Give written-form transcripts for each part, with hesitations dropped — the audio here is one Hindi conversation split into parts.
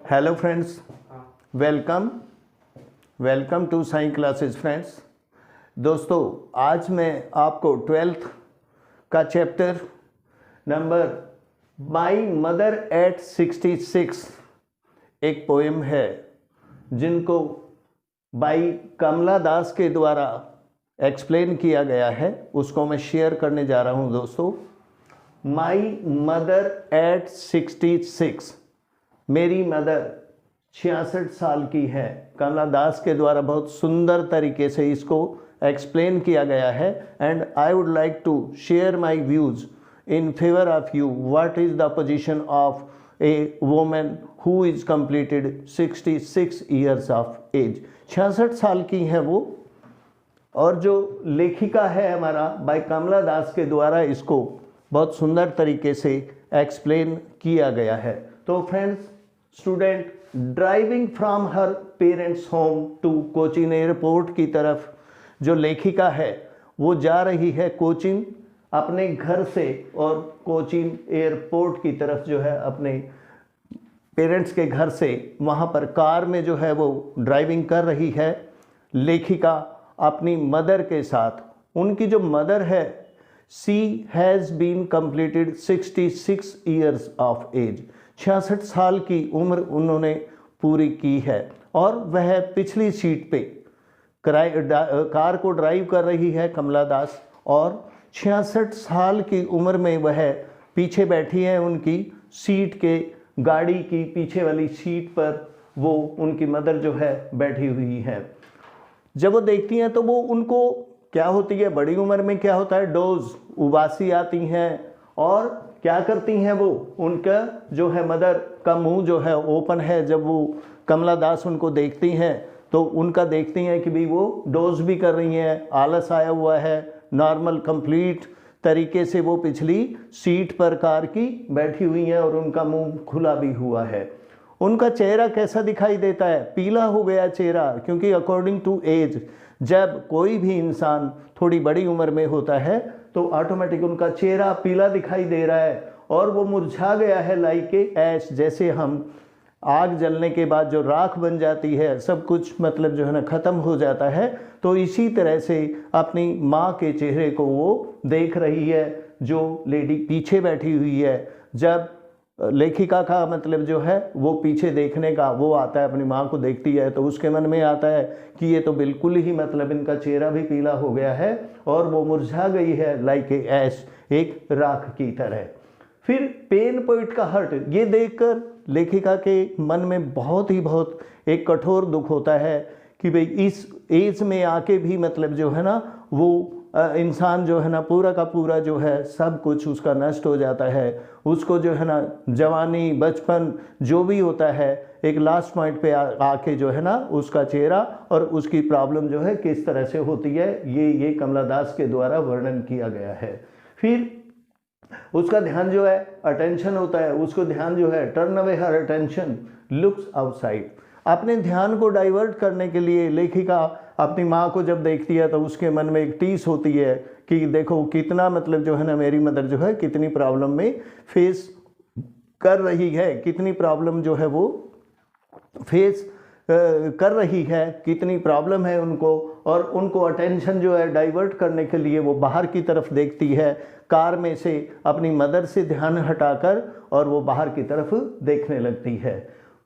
Hello friends, welcome to Sai classes friends. दोस्तों, आज मैं आपको 12th का chapter number my mother at 66 एक पोएम है जिनको बाई कमला दास के द्वारा एक्सप्लेन किया गया है, उसको मैं शेयर करने जा रहा हूं। दोस्तों, माई मदर एट 66, मेरी मदर 66 साल की है। कमला दास के द्वारा बहुत सुंदर तरीके से इसको एक्सप्लेन किया गया है and I would like to share my views in favour of you. What is the position of a woman who is completed 66 years of age. 66 साल की है वो, और जो लेखिका है हमारा बाय कमला दास के द्वारा इसको बहुत सुंदर तरीके से एक्सप्लेन किया गया है। तो friends, student driving from her parents home to Cochin airport की तरफ जो लेखिका है वो जा रही है कोचीन अपने घर से, और कोचीन एयरपोर्ट की तरफ जो है अपने पेरेंट्स के घर से वहाँ पर कार में जो है वो ड्राइविंग कर रही है लेखिका अपनी मदर के साथ। उनकी जो मदर है, she has been completed 66 years of age. 66 साल की उम्र उन्होंने पूरी की है और वह पिछली सीट पे कार को ड्राइव कर रही है कमला दास, और 66 साल की उम्र में वह पीछे बैठी है उनकी सीट के, गाड़ी की पीछे वाली सीट पर वो उनकी मदर जो है बैठी हुई है। जब वो देखती हैं तो वो उनको क्या होती है, बड़ी उम्र में क्या होता है, डोज उबासी आती हैं, और क्या करती हैं वो, उनका जो है मदर का मुंह जो है ओपन है। जब वो कमला दास उनको देखती हैं तो उनका देखती हैं कि भाई वो डोज भी कर रही हैं, आलस आया हुआ है, नॉर्मल कंप्लीट तरीके से वो पिछली सीट पर कार की बैठी हुई हैं और उनका मुंह खुला भी हुआ है। उनका चेहरा कैसा दिखाई देता है, पीला हो गया चेहरा, क्योंकि अकॉर्डिंग टू एज जब कोई भी इंसान थोड़ी बड़ी उम्र में होता है तो ऑटोमेटिक उनका चेहरा पीला दिखाई दे रहा है और वो मुरझा गया है, लाइक ए ऐश, जैसे हम आग जलने के बाद जो राख बन जाती है, सब कुछ मतलब जो है ना ख़त्म हो जाता है। तो इसी तरह से अपनी माँ के चेहरे को वो देख रही है जो लेडी पीछे बैठी हुई है। जब लेखिका का मतलब जो है वो पीछे देखने का वो आता है, अपनी माँ को देखती है तो उसके मन में आता है कि ये तो बिल्कुल ही मतलब इनका चेहरा भी पीला हो गया है और वो मुरझा गई है, लाइक ए ऐश, एक राख की तरह। फिर पेन पॉइंट का हर्ट, ये देखकर लेखिका के मन में बहुत एक कठोर दुख होता है कि भाई इस एज में आके भी मतलब जो है ना वो इंसान जो है ना पूरा का पूरा जो है सब कुछ उसका नष्ट हो जाता है। उसको जो है ना जवानी, बचपन जो भी होता है, एक लास्ट पॉइंट पे आके जो है ना उसका चेहरा और उसकी प्रॉब्लम जो है किस तरह से होती है, ये कमला दास के द्वारा वर्णन किया गया है। फिर उसका ध्यान जो है, अटेंशन होता है, उसको ध्यान जो है, टर्न अवे हर अटेंशन लुक्स आउटसाइड। अपने ध्यान को डाइवर्ट करने के लिए लेखिका अपनी माँ को जब देखती है तो उसके मन में एक टीस होती है कि देखो कितना मतलब जो है ना मेरी मदर जो है कितनी प्रॉब्लम में फेस कर रही है, कितनी प्रॉब्लम जो है वो फेस कर रही है, कितनी प्रॉब्लम है उनको, और उनको अटेंशन जो है डाइवर्ट करने के लिए वो बाहर की तरफ देखती है, कार में से अपनी मदर से ध्यान हटाकर, और वो बाहर की तरफ देखने लगती है।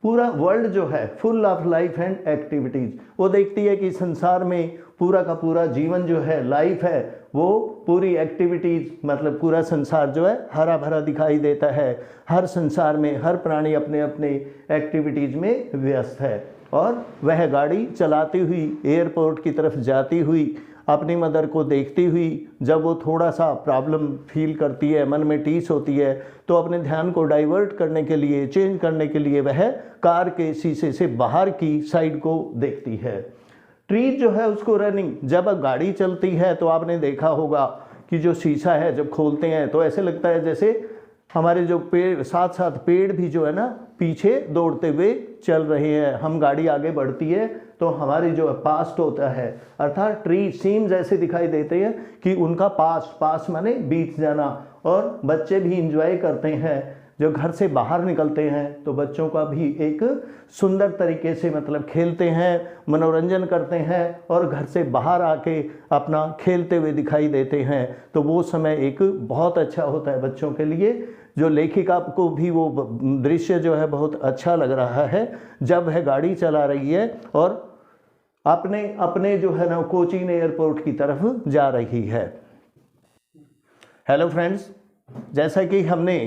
पूरा वर्ल्ड जो है full of life and activities, वो देखती है कि संसार में पूरा का पूरा जीवन जो है, लाइफ है, वो पूरी एक्टिविटीज़, मतलब पूरा संसार जो है हरा भरा दिखाई देता है। हर संसार में हर प्राणी अपने अपने एक्टिविटीज़ में व्यस्त है, और वह गाड़ी चलाती हुई एयरपोर्ट की तरफ जाती हुई अपनी मदर को देखती हुई जब वो थोड़ा सा प्रॉब्लम फील करती है, मन में टीस होती है, तो अपने ध्यान को डाइवर्ट करने के लिए, चेंज करने के लिए वह कार के शीशे से बाहर की साइड को देखती है। ट्रीज जो है उसको रनिंग, जब गाड़ी चलती है तो आपने देखा होगा कि जो शीशा है जब खोलते हैं तो ऐसे लगता है जैसे हमारे जो पेड़, साथ साथ पेड़ भी जो है ना पीछे दौड़ते हुए चल रहे हैं। हम गाड़ी आगे बढ़ती है तो हमारी जो पास्ट होता है, अर्थात ट्री सीम्स ऐसे दिखाई देते हैं कि उनका पास माने बीत जाना, और बच्चे भी इंजॉय करते हैं जो घर से बाहर निकलते हैं तो बच्चों का भी एक सुंदर तरीके से मतलब खेलते हैं, मनोरंजन करते हैं और घर से बाहर आके अपना खेलते हुए दिखाई देते हैं, तो वो समय एक बहुत अच्छा होता है बच्चों के लिए। जो लेखिका को भी वो दृश्य जो है बहुत अच्छा लग रहा है जब वह गाड़ी चला रही है और अपने अपने जो है ना कोचीन एयरपोर्ट की तरफ जा रही है। हेलो फ्रेंड्स, जैसा कि हमने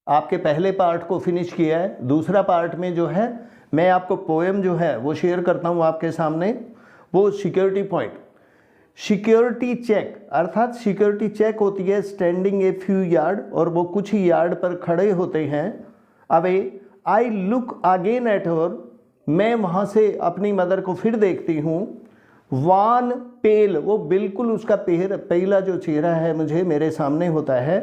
आपके पहले पार्ट को फिनिश किया है, दूसरा पार्ट में जो है मैं आपको पोएम जो है वो शेयर करता हूँ आपके सामने। वो सिक्योरिटी पॉइंट, सिक्योरिटी चेक, अर्थात सिक्योरिटी चेक होती है स्टैंडिंग ए फ्यू यार्ड, और वो कुछ ही यार्ड पर खड़े होते हैं। Away I look again at her, मैं वहाँ से अपनी मदर को फिर देखती हूँ। वान पेल, वो बिल्कुल उसका पहला जो चेहरा है मुझे मेरे सामने होता है।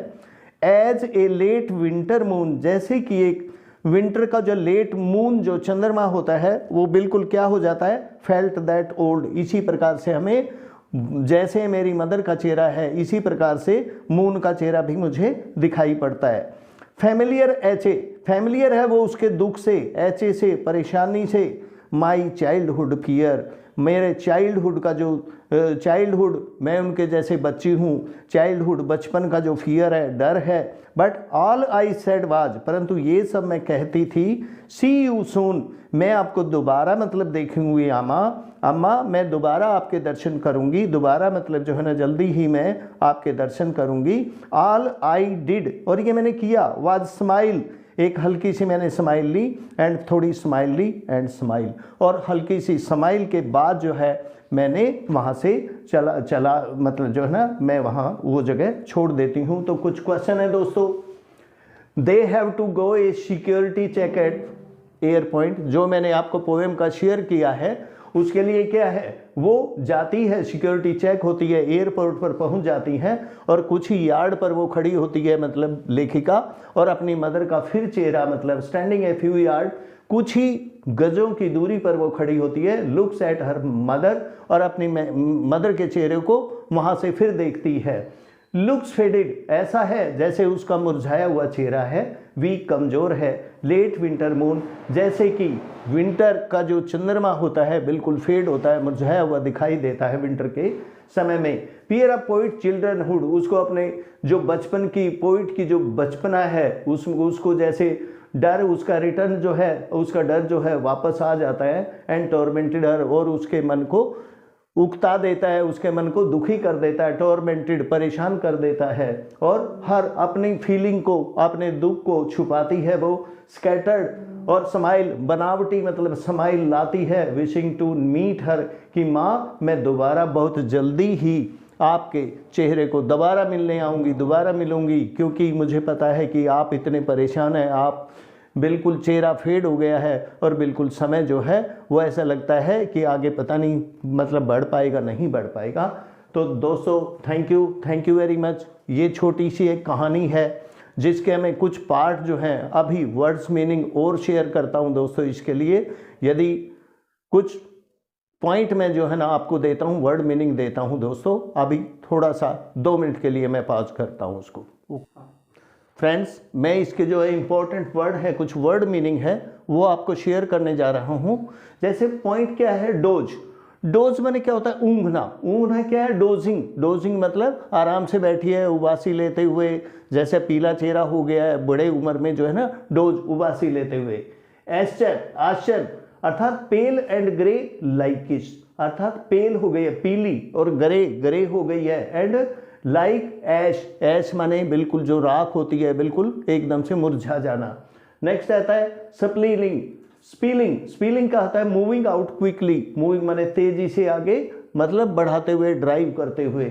As a late winter moon, जैसे कि एक विंटर का जो लेट मून जो चंद्रमा होता है वो बिल्कुल क्या हो जाता है, फेल्ट दैट ओल्ड। इसी प्रकार से हमें, जैसे मेरी मदर का चेहरा है इसी प्रकार से मून का चेहरा भी मुझे दिखाई पड़ता है। फैमिलियर एचे, फैमिलियर है वो उसके दुख से, एचे से परेशानी से। माई चाइल्डहुड फियर, मेरे चाइल्डहुड का जो चाइल्डहुड, मैं उनके जैसे बच्ची हूँ, चाइल्डहुड बचपन का जो फियर है, डर है। But all I said was, परंतु ये सब मैं कहती थी, सी यू सून, मैं आपको दोबारा मतलब देखूंगी अम्मा, अम्मा मैं दोबारा आपके दर्शन करूंगी, दोबारा मतलब जो है ना जल्दी ही मैं आपके दर्शन करूंगी। ऑल आई डिड, और ये मैंने किया, वाज स्माइल, एक हल्की सी मैंने स्माइल ली, एंड थोड़ी स्माइल ली एंड स्माइल, और हल्की सी स्माइल के बाद जो है मैंने वहाँ से चला मतलब जो है ना मैं वहाँ वो जगह छोड़ देती हूँ। तो कुछ क्वेश्चन है दोस्तों। They have to go a security check at airport, जो मैंने आपको पोएम का शेयर किया है उसके लिए क्या है, वो जाती है, सिक्योरिटी चेक होती है, एयरपोर्ट पर पहुंच जाती है और कुछ ही यार्ड पर वो खड़ी होती है मतलब लेखिका, और अपनी मदर का फिर चेहरा मतलब स्टैंडिंग ए फ्यू यार्ड, कुछ ही गजों की दूरी पर वो खड़ी होती है। लुक्स एट हर मदर, और अपनी मदर के चेहरे को वहाँ से फिर देखती है। लुक्स फेडेड, ऐसा है जैसे उसका मुरझाया हुआ चेहरा है, वीक कमज़ोर है। लेट विंटर मून, जैसे कि विंटर का जो चंद्रमा होता है बिल्कुल फेड होता है, मुरझाया हुआ दिखाई देता है विंटर के समय में। पियर अ पोइट चिल्ड्रनहुड, उसको अपने जो बचपन की, पोइट की जो बचपना है उसको जैसे डर, उसका रिटर्न जो है, उसका डर जो है वापस आ जाता है। एंड टॉर्मेंटेड हर, और उसके मन को उकता देता है, उसके मन को दुखी कर देता है, टॉर्मेंटेड परेशान कर देता है। और हर अपनी फीलिंग को, अपने दुख को छुपाती है वो। स्कैटर्ड, और स्माइल, बनावटी मतलब स्माइल लाती है। विशिंग टू मीट हर, कि माँ मैं दोबारा बहुत जल्दी ही आपके चेहरे को दोबारा मिलने आऊँगी, दोबारा मिलूँगी, क्योंकि मुझे पता है कि आप इतने परेशान हैं, आप बिल्कुल चेहरा फेड हो गया है और बिल्कुल समय जो है वो ऐसा लगता है कि आगे पता नहीं मतलब बढ़ पाएगा, नहीं बढ़ पाएगा। तो दोस्तों थैंक यू वेरी मच। ये छोटी सी एक कहानी है जिसके मैं कुछ पार्ट जो हैं अभी वर्ड्स मीनिंग और शेयर करता हूं दोस्तों। इसके लिए यदि कुछ पॉइंट में जो है ना आपको देता हूं, वर्ड मीनिंग देता हूं दोस्तों। अभी थोड़ा सा 2 मिनट के लिए मैं पॉज करता हूं उसको। फ्रेंड्स, मैं इसके जो है इंपॉर्टेंट वर्ड है, कुछ वर्ड मीनिंग है, वो आपको शेयर करने जा रहा हूं। जैसे पॉइंट क्या है, डोज। डोज माने क्या होता है, ऊँघना। ऊँघना क्या है, डोजिंग। डोजिंग मतलब आराम से बैठी है उबासी लेते हुए, जैसे पीला चेहरा हो गया है बड़े उम्र में जो है ना, डोज उबासी लेते हुए। एस्चर, आश्चर्य, अर्थात पेल एंड ग्रे लाइकिश, अर्थात पेल हो गई है, पीली, और ग्रे हो गई है। एंड लाइक ऐश, ऐश माने बिल्कुल जो राख होती है, बिल्कुल एकदम से मुरझा जाना। नेक्स्ट आता है स्प्लीलिंग। स्पीलिंग का होता है मूविंग आउट क्विकली। मूविंग माने तेजी से आगे, मतलब बढ़ाते हुए, ड्राइव करते हुए।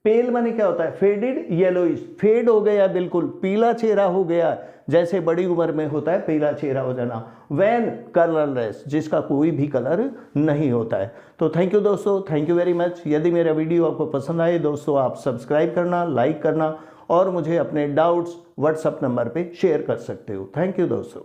पेल माने क्या होता है, फेडेड येलोइश, फेड हो गया, बिल्कुल पीला चेहरा हो गया, जैसे बड़ी उम्र में होता है पीला चेहरा हो जाना। वैन, कलरलेस, जिसका कोई भी कलर नहीं होता है। तो थैंक यू दोस्तों, थैंक यू वेरी मच। यदि मेरा वीडियो आपको पसंद आए दोस्तों, आप सब्सक्राइब करना, लाइक करना, और मुझे अपने डाउट्स व्हाट्सएप नंबर पे शेयर कर सकते हो। थैंक यू दोस्तों।